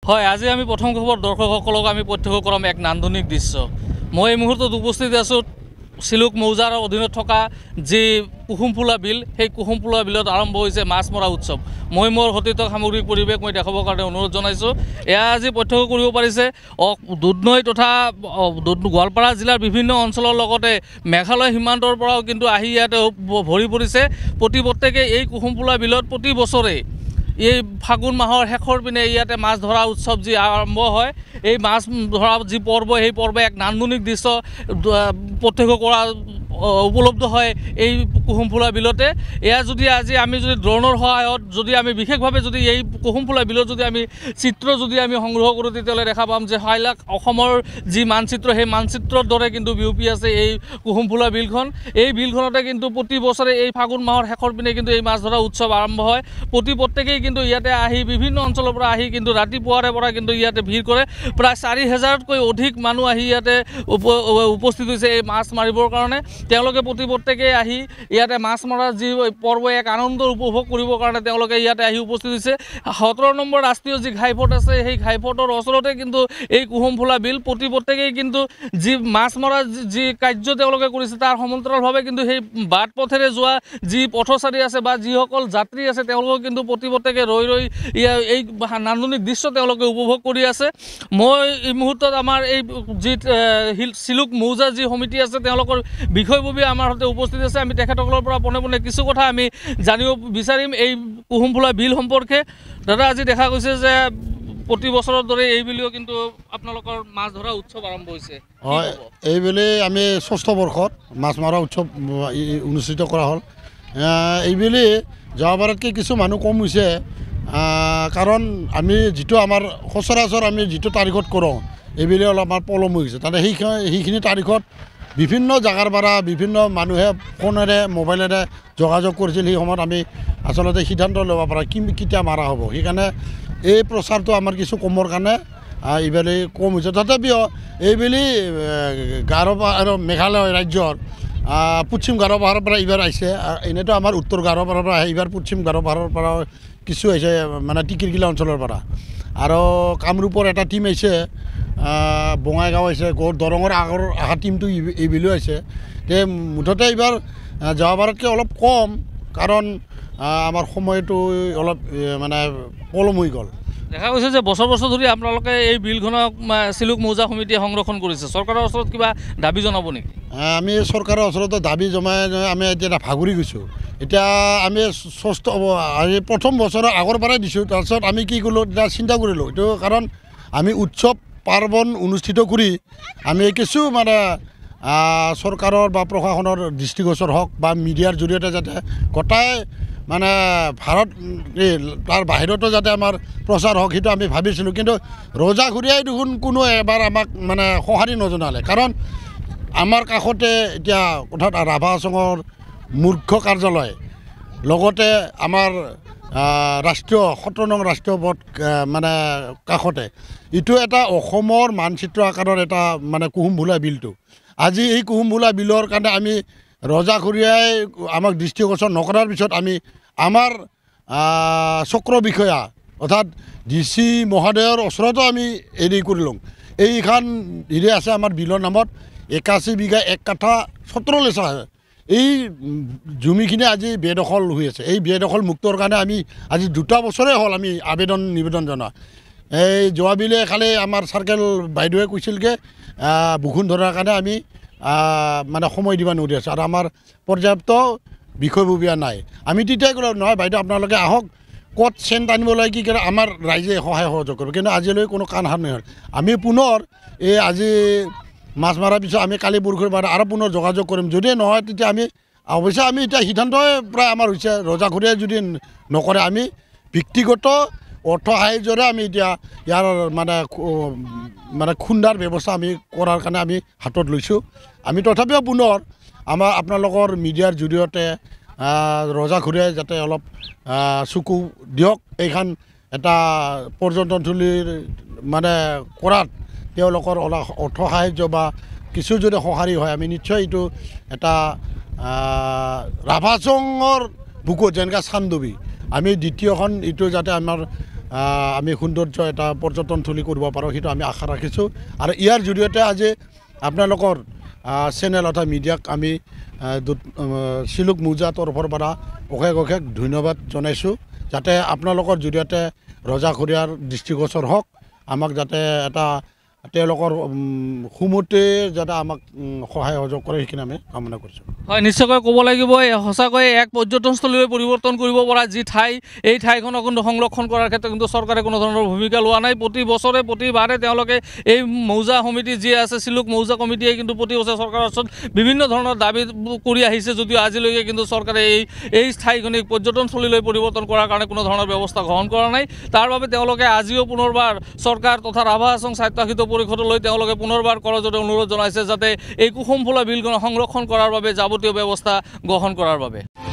হয়, আজি আমি প্ৰথম খবৰ দৰ্শকসকলক আমি প্ৰত্যক্ষ কৰাম এক নান্দনিক দৃশ্য। মই এই মুহূৰ্তত উপস্থিত আছোঁ চিলুক মৌজাৰ অধীনত থকা যি কুহুমফুলা বিল, সেই কুহুমফুলা বিলত আৰম্ভ হৈছে মাছ মৰা উৎসৱ। মই মোৰ সতীৰ্থ সামগ্ৰিক পৰিৱেশ মই দেখাবৰ কাৰণে অনুৰোধ জনাইছোঁ। এয়া আজি প্ৰত্যক্ষ কৰিব পাৰিছে দুধনৈ তথা গোৱালপাৰা জিলাৰ বিভিন্ন অঞ্চলৰ লগতে মেঘালয় সীমান্তৰ পৰাও কিন্তু আহি ইয়াতে ভৰি পৰিছে। প্ৰত্যেকে এই কুহুমফুলা বিলত প্ৰতি বছৰে এই ফাগুন মাহৰ শেষৰ পিনে ইয়াতে মাছ ধৰা উৎসৱ যি আৰম্ভ হয়, এই মাছ ধৰা যি পৰ্ব, সেই পৰ্ব এক নান্দনিক দৃশ্য প্ৰত্যক্ষ কৰা উপলব্ধ হয় এই কুহুমফুলা বিলতে। এয়া যদি আজি আমি যদি ড্ৰোনৰ সহায়ত যদি আমি বিশেষভাৱে যদি এই কুহুমফুলা বিলত যদি আমি চিত্ৰ যদি আমি সংগ্ৰহ কৰোঁ, তেতিয়াহ'লে দেখা পাম যে হাইলাক অসমৰ যি মানচিত্ৰ, সেই মানচিত্ৰৰ দৰে কিন্তু বিয়পি আছে এই কুহুমফুলা বিলখন। এই বিলখনতে কিন্তু প্ৰতি বছৰে এই ফাগুন মাহৰ শেষৰ পিনে কিন্তু এই মাছ ধৰা উৎসৱ আৰম্ভ হয়। প্ৰত্যেকেই কিন্তু ইয়াতে আহি বিভিন্ন অঞ্চলৰ পৰা আহি কিন্তু ৰাতিপুৱাৰে পৰা কিন্তু ইয়াতে ভিৰ কৰে। প্ৰায় 4,000তকৈ অধিক মানুহ আহি ইয়াতে উপস্থিত হৈছে এই মাছ মাৰিবৰ কাৰণে। তেওঁলোকে প্ৰত্যেকেই আহি ইয়াতে মাছ মৰাৰ যি পৰ্ব, এক আনন্দ উপভোগ কৰিবৰ কাৰণে তেওঁলোকে ইয়াতে আহি উপস্থিত হৈছে। 17 নম্বৰ ৰাষ্ট্ৰীয় যি ঘাইপথ আছে, সেই ঘাইপথৰ ওচৰতে কিন্তু এই কুহুমফুলা বিল। প্ৰত্যেকেই কিন্তু যি মাছ মৰাৰ যি কাৰ্য তেওঁলোকে কৰিছে, তাৰ সমান্তৰালভাৱে কিন্তু সেই বাট পথেৰে যোৱা যি পথচাৰী আছে বা যিসকল যাত্ৰী আছে, তেওঁলোকক কিন্তু প্ৰত্যেকে ৰৈ এই নান্দনিক দৃশ্য তেওঁলোকে উপভোগ কৰি আছে। মই এই মুহূৰ্তত আমাৰ এই যি চিলুক মৌজা যি সমিতি আছে, তেওঁলোকৰ বিষয়ববীয়া আমাৰ সৈতে উপস্থিত আছে। আমি তেখেতসকলৰ পৰা পোনে কিছু কথা আমি জানিব বিচাৰিম এই কুহুমফুলা বিল সম্পৰ্কে। দাদা, আজি দেখা গৈছে যে প্ৰতি বছৰৰ দৰে এই বুলিও কিন্তু আপোনালোকৰ মাছ ধৰা উৎসৱ আৰম্ভ হৈছে। হয়, এই বুলি আমি 6ষ্ঠ বৰ্ষত মাছ মৰা উৎসৱ অনুষ্ঠিত কৰা হ'ল। এইবুলি যোৱাবাৰতকৈ কিছু মানুহ কম হৈছে, কাৰণ আমি যিটো আমাৰ সচৰাচৰ আমি যিটো তাৰিখত কৰোঁ, এইবুলি অলপ আমাৰ পলম হৈ গৈছে। তাতে সেইখিনি তাৰিখত বিভিন্ন জেগাৰ পৰা বিভিন্ন মানুহে ফোনেৰে মোবাইলেৰে যোগাযোগ কৰিছিল। সেই সময়ত আমি আচলতে সিদ্ধান্ত ল'ব পৰা কেতিয়া মাৰা হ'ব, সেইকাৰণে এই প্ৰচাৰটো আমাৰ কিছু কমৰ কাৰণে এইবেলি কম হৈছে। তথাপিও এইবেলি গাৰো আৰু মেঘালয় ৰাজ্যৰ পশ্চিম গাৰো পাহাৰৰ পৰা এইবাৰ আহিছে। এনেইতো আমাৰ উত্তৰ গাৰো পাহাৰৰ পৰা আহে, এইবাৰ পশ্চিম গাৰো পাহাৰৰ পৰা কিছু আহিছে, মানে টিকিৰগিলা অঞ্চলৰ পৰা। আৰু কামৰূপৰ এটা টীম আহিছে, বঙাইগাঁও আহিছে, দৰঙৰ আগৰ অহা টীমটো এইবেলিও আহিছে। মুঠতে এইবাৰ যোৱাবাৰতকৈ অলপ কম, কাৰণ আমাৰ সময়টো অলপ মানে পলম হৈ গ'ল। দেখা গৈছে যে বছৰ ধৰি আপোনালোকে এই বিলখনক চিলুক মৌজা সমিতিয়ে সংৰক্ষণ কৰিছে। চৰকাৰৰ ওচৰত কিবা দাবী জনাব নেকি? আমি চৰকাৰৰ ওচৰত দাবী জমাই আমি এতিয়া ভাগৰি গৈছোঁ। এতিয়া আমি আজি প্ৰথম বছৰৰ আগৰ পৰাই দিছোঁ। তাৰপিছত আমি কি কৰিলোঁ, এতিয়া চিন্তা কৰিলোঁ, এইটো কাৰণ আমি উৎসৱ পাৰ্বণ অনুষ্ঠিত কৰি আমি কিছু মানে চৰকাৰৰ বা প্ৰশাসনৰ দৃষ্টিগোচৰ হওক বা মিডিয়াৰ জৰিয়তে যাতে গোটাই মানে ভাৰত তাৰ বাহিৰতো যাতে আমাৰ প্ৰচাৰ হওক, সেইটো আমি ভাবিছিলোঁ। কিন্তু ৰজাঘৰীয়াই দেখোন কোনো এবাৰ আমাক মানে সঁহাৰি নজনালে। কাৰণ আমাৰ কাষতে এতিয়া অৰ্থাৎ ৰাভা হাছঙৰ মুখ্য কাৰ্যালয়, লগতে আমাৰ ৰাষ্ট্ৰীয় 17 নং ৰাষ্ট্ৰীয় পথ মানে কাষতে এইটো এটা অসমৰ মানচিত্ৰ আকাৰৰ এটা মানে কুহুমফুলা বিলটো। আজি এই কুহুমফুলা বিলৰ কাৰণে আমি ৰজাঘৰীয়াই আমাক দৃষ্টিগোচৰ নকৰাৰ পিছত আমি আমাৰ চক্ৰ বিষয়া অৰ্থাৎ DC মহোদয়ৰ ওচৰতো আমি হেৰি কৰিলোঁ। এইখন হেৰি আছে আমাৰ বিলৰ নামত 81 বিঘা 1 কাঠা 17 লেচা। এই জমিখিনি আজি বেদখল হৈ আছে। এই বেদখল মুক্তৰ কাৰণে আমি আজি 2টা বছৰে হ'ল আমি নিবেদন জনোৱা। এই যোৱাবিলে খালি আমাৰ চাৰ্কেল বাইদেৱে কৈছিলগৈ বৰষুণ ধৰাৰ কাৰণে আমি মানে সময় দিব নোৱাৰি আছোঁ, আৰু আমাৰ পৰ্যাপ্ত বিষয়ববীয়া নাই। আমি তেতিয়াই ক'লোঁ, নহয় বাইদেউ আপোনালোকে আহক, ক'ত চেন টানিবলৈ কি কৰে আমাৰ ৰাইজে সহায় সহযোগ কৰিব। কিন্তু আজিলৈ কোনো কাণ সাৰ নহ'ল। আমি পুনৰ এই আজি মাছ মৰাৰ পিছত আমি কালি বৰষুণ মাৰা আৰু পুনৰ যোগাযোগ কৰিম। যদি নহয় তেতিয়া আমি অৱশ্যে আমি এতিয়া সিদ্ধান্তই প্ৰায় আমাৰ হৈছে, ৰজাঘৰীয়াই যদি নকৰে আমি ব্যক্তিগত অৰ্থ সাহাৰ্যৰে আমি এতিয়া ইয়াৰ মানে খুন্দাৰ ব্যৱস্থা আমি কৰাৰ কাৰণে আমি হাতত লৈছোঁ। আমি তথাপিও পুনৰ আপোনালোকৰ মিডিয়াৰ জৰিয়তে ৰজাঘৰীয়াই যাতে অলপ চকু দিয়ক, এইখন এটা পৰ্যটনথলীৰ মানে কৰাত তেওঁলোকৰ অৰ্থ সাহাৰ্য বা কিছু যদি সঁহাৰি হয়, আমি নিশ্চয় এইটো এটা ৰাভা হাছঙৰ বুকুত যেনেকৈ চান্দবী আমি দ্বিতীয়খন এইটো যাতে আমাৰ আমি সৌন্দৰ্য এটা পৰ্যটনথলী কৰিব পাৰোঁ সেইটো আমি আশা ৰাখিছোঁ আৰু ইয়াৰ জৰিয়তে আজি আপোনালোকৰ চেনেল অথবা মিডিয়াক আমি চিলুক মৌজা তৰফৰ পৰা অশেষ ধন্যবাদ জনাইছোঁ যাতে আপোনালোকৰ জৰিয়তে ৰজাঘৰীয়াৰ দৃষ্টিগোচৰ হওক আমাক যাতে এটা তেওঁলোকৰ সুমতে যাতে আমাক সহায় সহযোগ কৰে সেইখিনি আমি কামনা কৰিছোঁ হয় নিশ্চয়কৈ ক'ব লাগিব সঁচাকৈ এক পৰ্যটনস্থলীলৈ পৰিৱৰ্তন কৰিব পৰা যি ঠাই এই ঠাইখনক কিন্তু সংৰক্ষণ কৰাৰ ক্ষেত্ৰত কিন্তু চৰকাৰে কোনো ধৰণৰ ভূমিকা লোৱা নাই প্ৰতি বছৰে প্ৰতিবাৰে তেওঁলোকে এই মৌজা সমিতি যি আছে চিলুক মৌজা কমিটিয়ে কিন্তু প্ৰতি বছৰে চৰকাৰৰ ওচৰত বিভিন্ন ধৰণৰ দাবী কৰি আহিছে যদিও আজিলৈকে কিন্তু চৰকাৰে এই ঠাইখনিক পৰ্যটনস্থলীলৈ পৰিৱৰ্তন কৰাৰ কাৰণে কোনো ধৰণৰ ব্যৱস্থা গ্ৰহণ কৰা নাই তাৰ বাবে তেওঁলোকে আজিও পুনৰবাৰ চৰকাৰ তথা ৰাভা হাছং স্বায়ত্তশাসিত পৰিষদলৈ তেওঁলোকে পুনৰবাৰ কৰজোৰে অনুৰোধ জনাইছে যাতে এই কুসুমফুলা বিলখন সংৰক্ষণ কৰাৰ বাবে যাৱতীয় ব্যৱস্থা গ্ৰহণ কৰাৰ বাবে